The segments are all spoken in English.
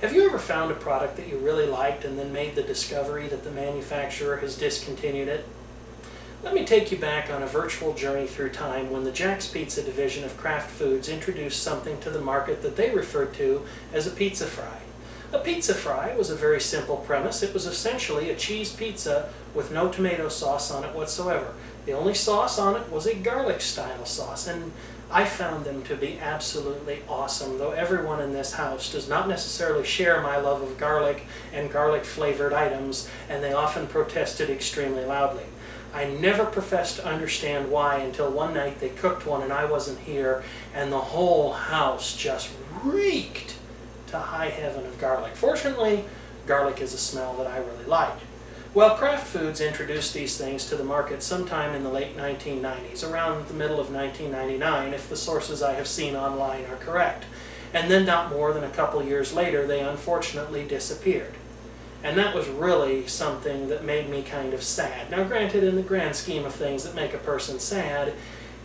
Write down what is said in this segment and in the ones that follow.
Have you ever found a product that you really liked and then made the discovery that the manufacturer has discontinued it? Let me take you back on a virtual journey through time when the Jack's Pizza division of Kraft Foods introduced something to the market that they referred to as a pizza fry. A pizza fry was a very simple premise. It was essentially a cheese pizza with no tomato sauce on it whatsoever. The only sauce on it was a garlic style sauce, and I found them to be absolutely awesome, though everyone in this house does not necessarily share my love of garlic and garlic flavored items, and they often protested extremely loudly. I never professed to understand why until one night they cooked one and I wasn't here, and the whole house just reeked to high heaven of garlic. Fortunately, garlic is a smell that I really like. Well, Kraft Foods introduced these things to the market sometime in the late 1990s, around the middle of 1999, if the sources I have seen online are correct. And then not more than a couple years later, they unfortunately disappeared. And that was really something that made me kind of sad. Now granted, in the grand scheme of things that make a person sad,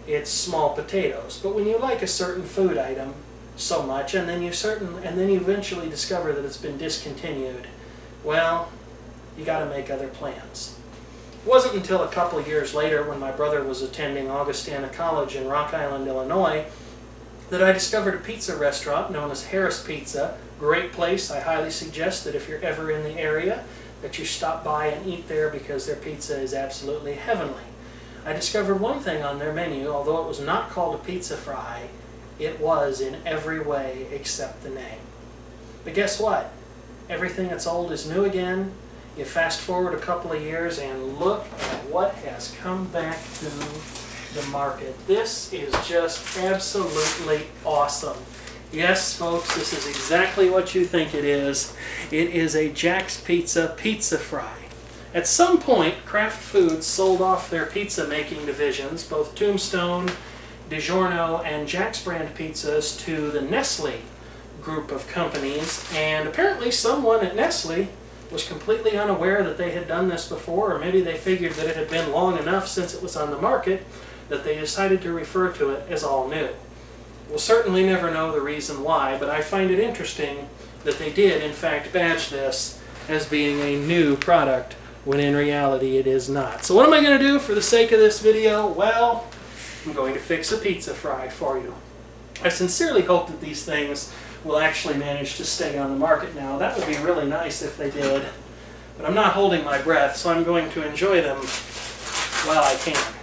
it's small potatoes. But when you like a certain food item so much, and then you eventually discover that it's been discontinued, well, you got to make other plans. It wasn't until a couple of years later, when my brother was attending Augustana College in Rock Island, Illinois, that I discovered a pizza restaurant known as Harris Pizza. Great place. I highly suggest that if you're ever in the area, that you stop by and eat there because their pizza is absolutely heavenly. I discovered one thing on their menu. Although it was not called a pizza fry, it was in every way except the name. But guess what? Everything that's old is new again. You fast forward a couple of years and look at what has come back to the market. This is just absolutely awesome. Yes, folks, this is exactly what you think it is. It is a Jack's Pizza pizza fry. At some point, Kraft Foods sold off their pizza making divisions, both Tombstone, DiGiorno, and Jack's brand pizzas, to the Nestle group of companies, and apparently someone at Nestle was completely unaware that they had done this before, or maybe they figured that it had been long enough since it was on the market that they decided to refer to it as all new. We'll certainly never know the reason why, but I find it interesting that they did in fact badge this as being a new product when in reality it is not. So what am I going to do for the sake of this video? Well, I'm going to fix a pizza fry for you. I sincerely hope that these things will actually manage to stay on the market now. That would be really nice if they did. But I'm not holding my breath, so I'm going to enjoy them while I can.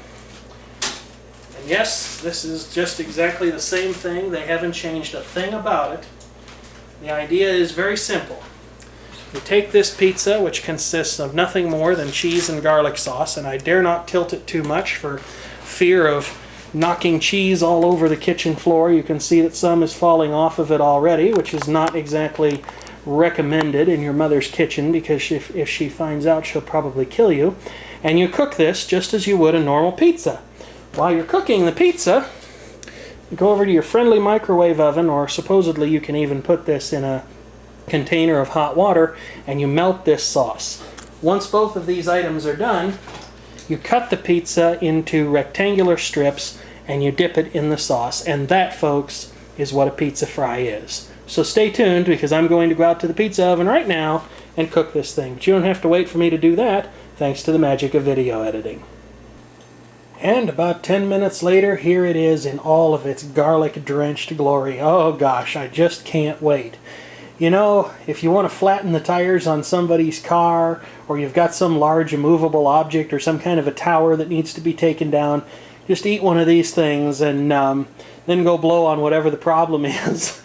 And yes, this is just exactly the same thing. They haven't changed a thing about it. The idea is very simple. You take this pizza, which consists of nothing more than cheese and garlic sauce, and I dare not tilt it too much for fear of knocking cheese all over the kitchen floor. You can see that some is falling off of it already, which is not exactly recommended in your mother's kitchen, because if she finds out, she'll probably kill you. And you cook this just as you would a normal pizza. While you're cooking the pizza, you go over to your friendly microwave oven, or supposedly you can even put this in a container of hot water, and you melt this sauce. Once both of these items are done, you cut the pizza into rectangular strips and you dip it in the sauce. And that, folks, is what a pizza fry is. So stay tuned, because I'm going to go out to the pizza oven right now and cook this thing. But you don't have to wait for me to do that, thanks to the magic of video editing. And about 10 minutes later, here it is in all of its garlic-drenched glory. Oh gosh, I just can't wait. You know, if you want to flatten the tires on somebody's car, or you've got some large immovable object or some kind of a tower that needs to be taken down, just eat one of these things and then go blow on whatever the problem is.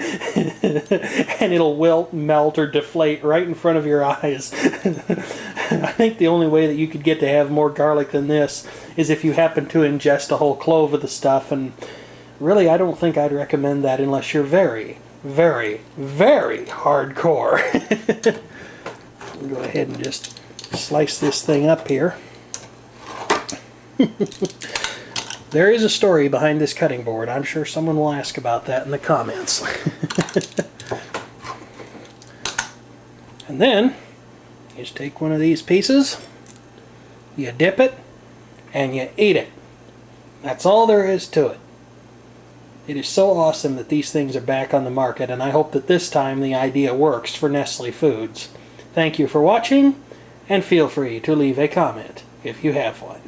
And it'll wilt, melt, or deflate right in front of your eyes. I think the only way that you could get to have more garlic than this is if you happen to ingest a whole clove of the stuff, and really I don't think I'd recommend that unless you're very, very, very hardcore. Go ahead and just slice this thing up here. There is a story behind this cutting board. I'm sure someone will ask about that in the comments. And then you just take one of these pieces, you dip it, and you eat it. That's all there is to it. It is so awesome that these things are back on the market, and I hope that this time the idea works for Nestle Foods. Thank you for watching, and feel free to leave a comment if you have one.